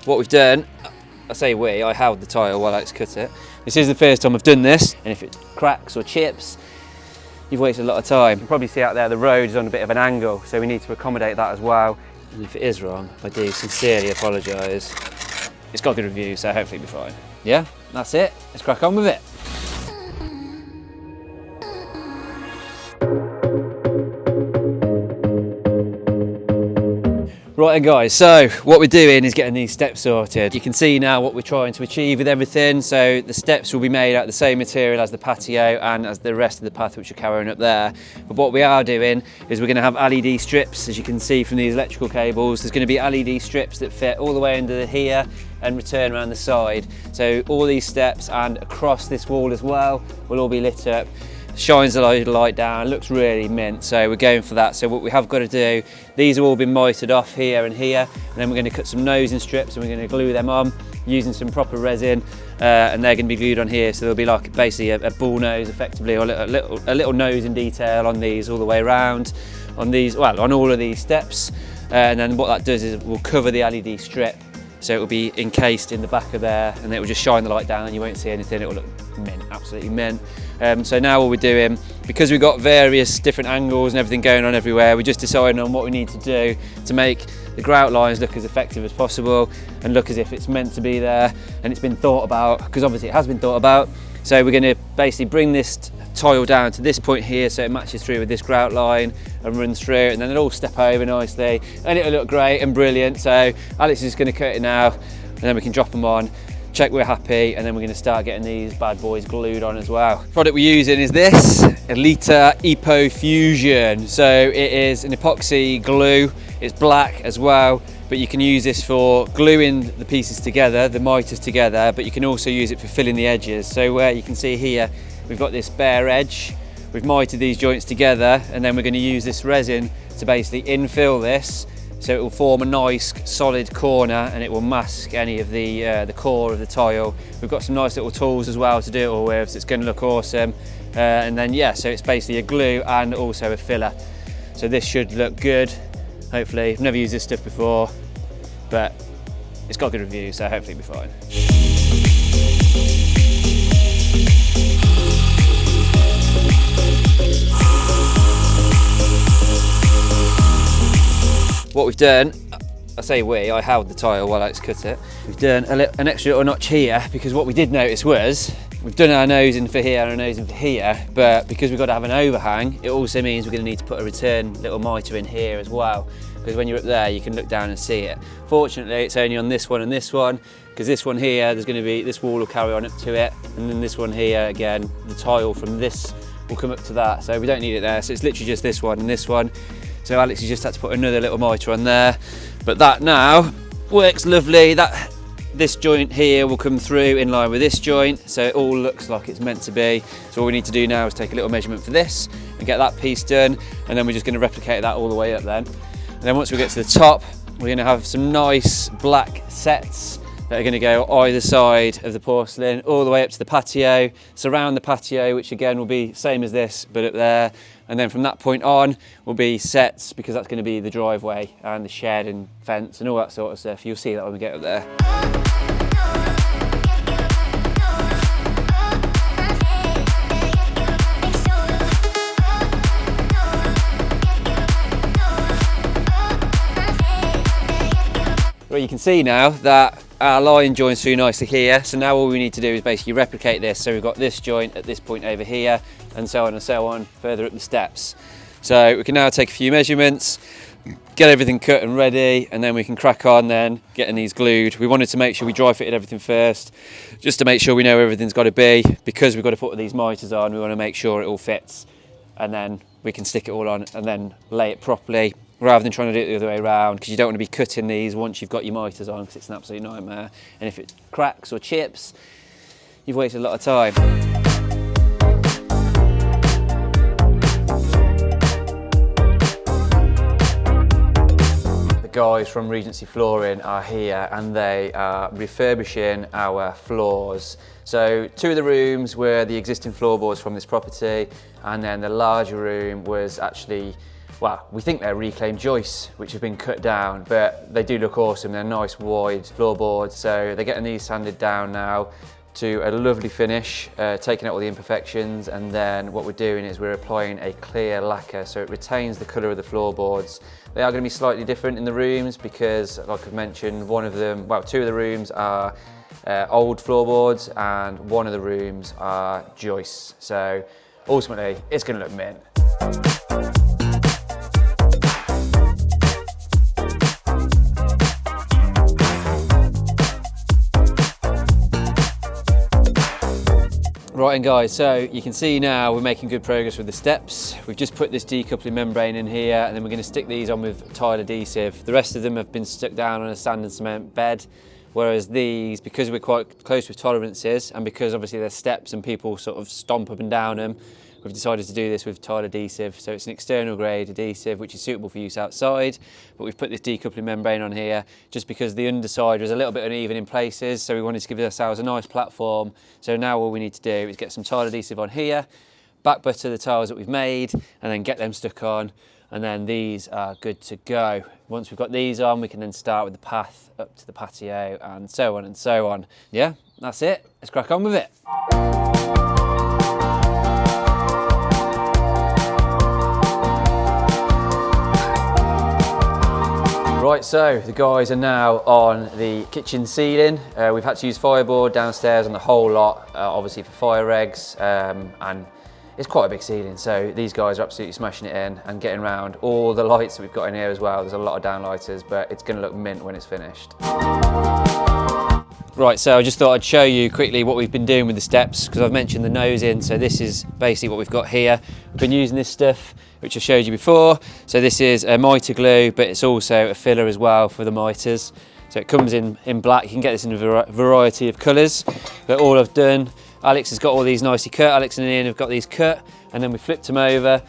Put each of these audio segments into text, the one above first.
What we've done, I say we, I held the tile while Alex cut it. This is the first time I've done this, and if it cracks or chips, you've wasted a lot of time. You can probably see out there the road is on a bit of an angle, so we need to accommodate that as well. And if it is wrong, I do sincerely apologise. It's got good reviews, so hopefully it'll be fine. Yeah, that's it. Let's crack on with it. Right then guys, so what we're doing is getting these steps sorted. You can see now what we're trying to achieve with everything. So the steps will be made out of the same material as the patio and as the rest of the path which are carrying up there. But what we are doing is we're going to have LED strips, as you can see from these electrical cables. There's going to be LED strips that fit all the way under here and return around the side. So all these steps and across this wall as well will all be lit up. Shines a load of light down, looks really mint, so we're going for that. So what we have got to do, these have all been mitered off here and here, and then we're going to cut some nosing strips and we're going to glue them on using some proper resin, and they're going to be glued on here, so there'll be like basically a bull nose effectively, or a little nose in detail on these all the way around, on these, well, on all of these steps, and then what that does is it will cover the LED strip, so it will be encased in the back of there, and it will just shine the light down and you won't see anything. It will look mint, absolutely mint. So now what we're doing, because we've got various different angles and everything going on everywhere, we're just deciding on what we need to do to make the grout lines look as effective as possible and look as if it's meant to be there and it's been thought about, because obviously it has been thought about. So we're going to basically bring this tile down to this point here so it matches through with this grout line and runs through, and then it'll all step over nicely and it'll look great and brilliant. So Alex is just going to cut it now, and then we can drop them on, check we're happy, and then we're going to start getting these bad boys glued on as well. The product we're using is this Elita Epo Fusion. So it is an epoxy glue, it's black as well, but you can use this for gluing the pieces together, the miters together, but you can also use it for filling the edges. So where you can see here, we've got this bare edge, we've mitered these joints together, and then we're going to use this resin to basically infill this, so it will form a nice solid corner and it will mask any of the core of the tile. We've got some nice little tools as well to do it all with, so it's going to look awesome. And then yeah, so it's basically a glue and also a filler. So this should look good, hopefully. I've never used this stuff before, but it's got good reviews, so hopefully it'll be fine. What we've done, I say we, I held the tile while Alex cut it. We've done an extra little notch here, because what we did notice was, we've done our nosing for here and our nosing for here, but because we've got to have an overhang, it also means we're going to need to put a return little miter in here as well, because when you're up there you can look down and see it. Fortunately it's only on this one and this one, because this one here, there's going to be, this wall will carry on up to it, and then this one here, again, the tile from this will come up to that, so we don't need it there. So it's literally just this one and this one. So Alex has just had to put another little miter on there, but that now works lovely. This joint here will come through in line with this joint, so it all looks like it's meant to be. So all we need to do now is take a little measurement for this and get that piece done, and then we're just going to replicate that all the way up then. And then once we get to the top, we're going to have some nice black sets that are going to go either side of the porcelain all the way up to the patio, surround the patio, which again will be same as this but up there, and then from that point on will be sets, because that's going to be the driveway and the shed and fence and all that sort of stuff. You'll see that when we get up there. Well, you can see now that our line joins through nicely here, so now all we need to do is basically replicate this. So we've got this joint at this point over here, and so on further up the steps. So we can now take a few measurements, get everything cut and ready, and then we can crack on then getting these glued. We wanted to make sure we dry fitted everything first, just to make sure we know where everything's got to be, because we've got to put all these miters on. We want to make sure it all fits, and then we can stick it all on and then lay it properly, rather than trying to do it the other way around, because you don't want to be cutting these once you've got your miters on, because it's an absolute nightmare. And if it cracks or chips, you've wasted a lot of time. The guys from Regency Flooring are here, and they are refurbishing our floors. So 2 of the rooms were the existing floorboards from this property, and then the larger room was actually well, we think they're reclaimed joists which have been cut down, but they do look awesome. They're nice wide floorboards, so they're getting these sanded down now to a lovely finish, taking out all the imperfections, and then what we're doing is we're applying a clear lacquer so it retains the colour of the floorboards. They are going to be slightly different in the rooms because, like I've mentioned, one of them, well, two of the rooms are old floorboards and one of the rooms are joists, so ultimately it's going to look mint. Right, and guys, so you can see now we're making good progress with the steps. We've just put this decoupling membrane in here, and then we're going to stick these on with tile adhesive. The rest of them have been stuck down on a sand and cement bed, whereas these, because we're quite close with tolerances and because obviously they're steps and people sort of stomp up and down them, we've decided to do this with tile adhesive. So it's an external grade adhesive which is suitable for use outside, but we've put this decoupling membrane on here just because the underside was a little bit uneven in places, so we wanted to give ourselves a nice platform. So now all we need to do is get some tile adhesive on here, back butter the tiles that we've made, and then get them stuck on, and then these are good to go. Once we've got these on, we can then start with the path up to the patio and so on and so on. Yeah, that's it. Let's crack on with it. Right, so the guys are now on the kitchen ceiling. We've had to use fireboard downstairs on the whole lot, obviously for fire regs, and it's quite a big ceiling, so these guys are absolutely smashing it in and getting around all the lights that we've got in here as well. There's a lot of downlighters, but it's going to look mint when it's finished. Right, so I just thought I'd show you quickly what we've been doing with the steps, because I've mentioned the nosing. So this is basically what we've got here. We've been using this stuff which I showed you before. So this is a mitre glue, but it's also a filler as well for the mitres. So it comes in black. You can get this in a variety of colours, but all I've done, Alex has got all these nicely cut. Alex and Ian have got these cut, and then we flipped them over,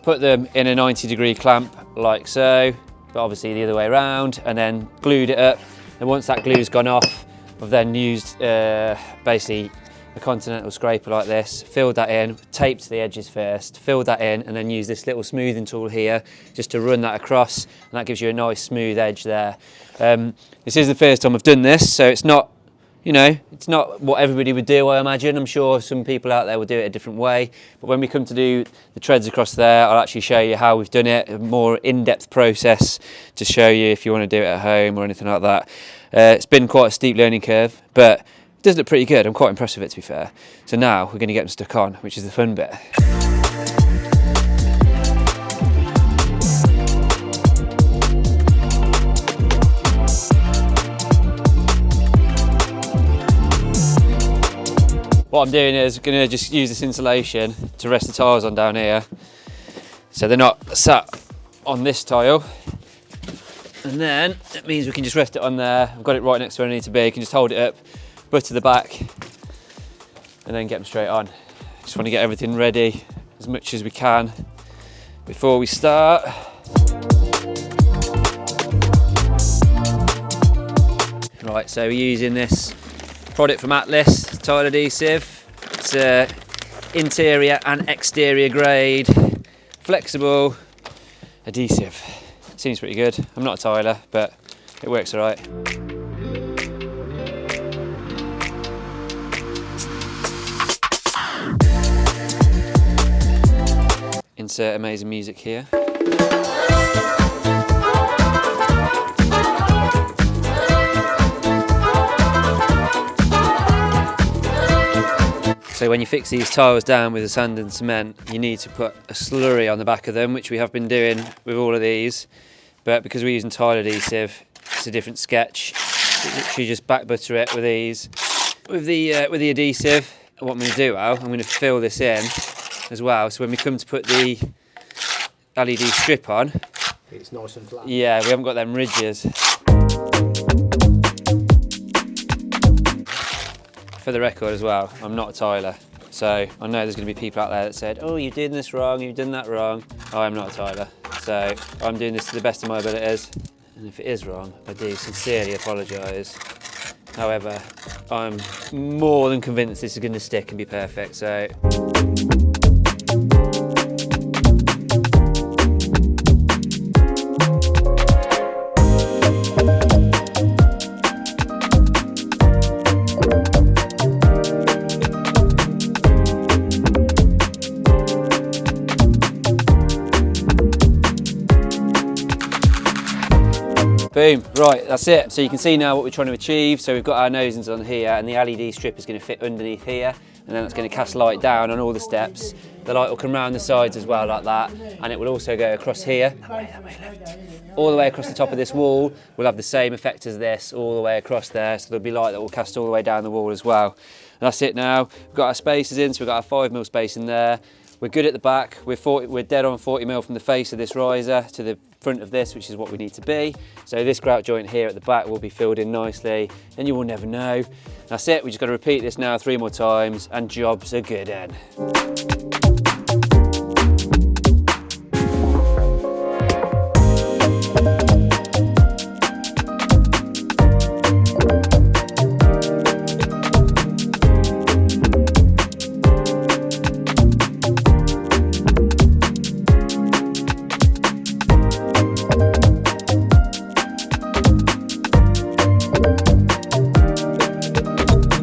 put them in a 90-degree clamp like so, but obviously the other way around, and then glued it up. And once that glue's gone off, I've then used basically a continental scraper like this, filled that in, taped the edges first, filled that in, and then use this little smoothing tool here just to run that across, and that gives you a nice smooth edge there. This is the first time I've done this, so it's not, you know, it's not what everybody would do, I imagine. I'm sure some people out there will do it a different way, but when we come to do the treads across there, I'll actually show you how we've done it, a more in-depth process to show you if you want to do it at home or anything like that. It's been quite a steep learning curve, but it does look pretty good. I'm quite impressed with it, to be fair. So now we're going to get them stuck on, which is the fun bit. What I'm doing is going to just use this insulation to rest the tiles on down here, so they're not sat on this tile. And then it means we can just rest it on there. I've got it right next to where I need to be. You can just hold it up, butter the back, and then get them straight on. Just want to get everything ready as much as we can before we start. Right, so we're using this product from Atlas, tile adhesive. It's interior and exterior grade, flexible adhesive. Seems pretty good. I'm not a tiler, but it works all right. Insert amazing music here. So when you fix these tiles down with the sand and cement, you need to put a slurry on the back of them, which we have been doing with all of these. But because we're using tile adhesive, it's a different sketch. You just back butter it with these. With the adhesive, what I'm going to do, Al, I'm going to fill this in as well. So when we come to put the LED strip on, it's nice and flat. Yeah, we haven't got them ridges. For the record as well, I'm not a tiler. So I know there's going to be people out there that said, oh, you're doing this wrong, you've done that wrong. Oh, I'm not a tiler. So I'm doing this to the best of my abilities. And if it is wrong, I do sincerely apologise. However, I'm more than convinced this is going to stick and be perfect. So Boom, right, that's it. So you can see now what we're trying to achieve. So we've got our nosings on here and the LED strip is going to fit underneath here, and then it's going to cast light down on all the steps. The light will come round the sides as well like that, and it will also go across here. All the way across the top of this wall. We'll have the same effect as this all the way across there, so there'll be light that will cast all the way down the wall as well. And that's it now. We've got our spaces in, so we've got our 5mm space in there. We're good at the back. We're dead on 40mm from the face of this riser to the front of this, which is what we need to be. So this grout joint here at the back will be filled in nicely, and you will never know. That's it. We just got to repeat this now 3 more times, and jobs are good then.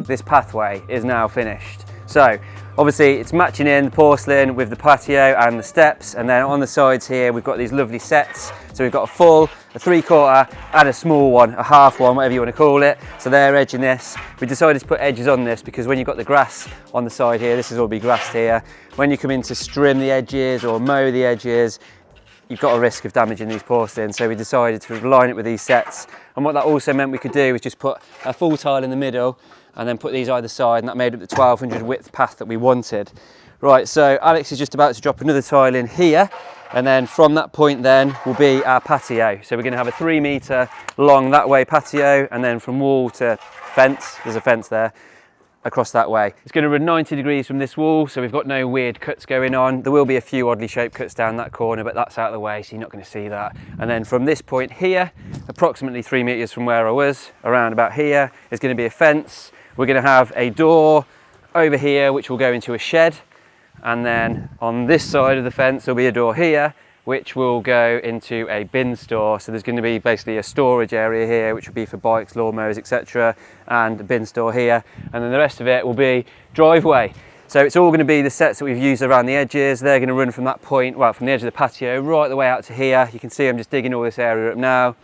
This pathway is now finished. So obviously it's matching in the porcelain with the patio and the steps, and then on the sides here we've got these lovely sets. So we've got a full, a 3/4 and a small one, a half one, whatever you want to call it. So they're edging this. We decided to put edges on this because when you've got the grass on the side here, this is all be grassed here. When you come in to trim the edges or mow the edges, you've got a risk of damaging these porcelain, so we decided to line it with these sets. And what that also meant we could do was just put a full tile in the middle and then put these either side, and that made up the 1200 width path that we wanted. Right, so Alex is just about to drop another tile in here, and then from that point then will be our patio. So we're going to have a 3 metre long that way patio, and then from wall to fence, there's a fence there, across that way. It's going to run 90 degrees from this wall, so we've got no weird cuts going on. There will be a few oddly shaped cuts down that corner, but that's out of the way, so you're not going to see that. And then from this point here, approximately 3 metres from where I was, around about here, is going to be a fence. We're going to have a door over here, which will go into a shed. And then on this side of the fence, there'll be a door here, which will go into a bin store. So there's going to be basically a storage area here, which will be for bikes, lawnmowers, etc. And a bin store here. And then the rest of it will be driveway. So it's all going to be the sets that we've used around the edges. They're going to run from that point, well, from the edge of the patio right the way out to here. You can see I'm just digging all this area up now.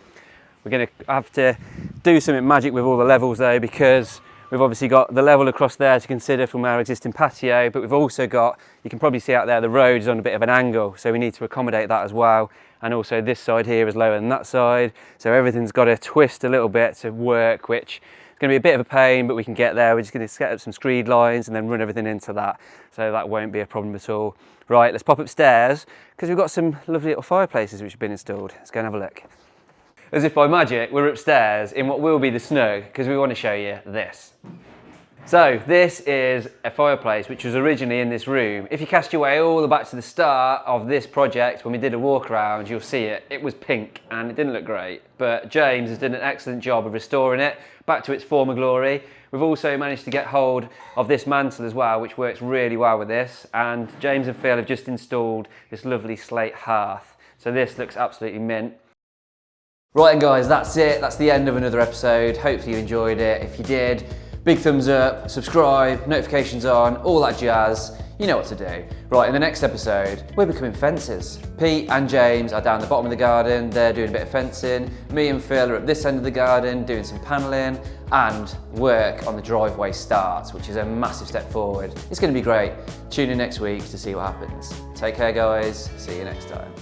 We're going to have to do something magic with all the levels though, because we've obviously got the level across there to consider from our existing patio, but we've also got, you can probably see out there, the road is on a bit of an angle, so we need to accommodate that as well. And also this side here is lower than that side, so everything's got to twist a little bit to work, which is going to be a bit of a pain, but we can get there. We're just going to set up some screed lines and then run everything into that, so that won't be a problem at all. Right, let's pop upstairs, because we've got some lovely little fireplaces which have been installed. Let's go and have a look. As if by magic, we're upstairs in what will be the snug, because we want to show you this. So this is a fireplace which was originally in this room. If you cast your way all the back to the start of this project, when we did a walk around, you'll see it. It was pink and it didn't look great, but James has done an excellent job of restoring it back to its former glory. We've also managed to get hold of this mantle as well, which works really well with this, and James and Phil have just installed this lovely slate hearth. So this looks absolutely mint. Right then guys, that's it. That's the end of another episode. Hopefully you enjoyed it. If you did, big thumbs up, subscribe, notifications on, all that jazz. You know what to do. Right, in the next episode, we're becoming fencers. Pete and James are down the bottom of the garden. They're doing a bit of fencing. Me and Phil are at this end of the garden doing some panelling, and work on the driveway starts, which is a massive step forward. It's going to be great. Tune in next week to see what happens. Take care guys. See you next time.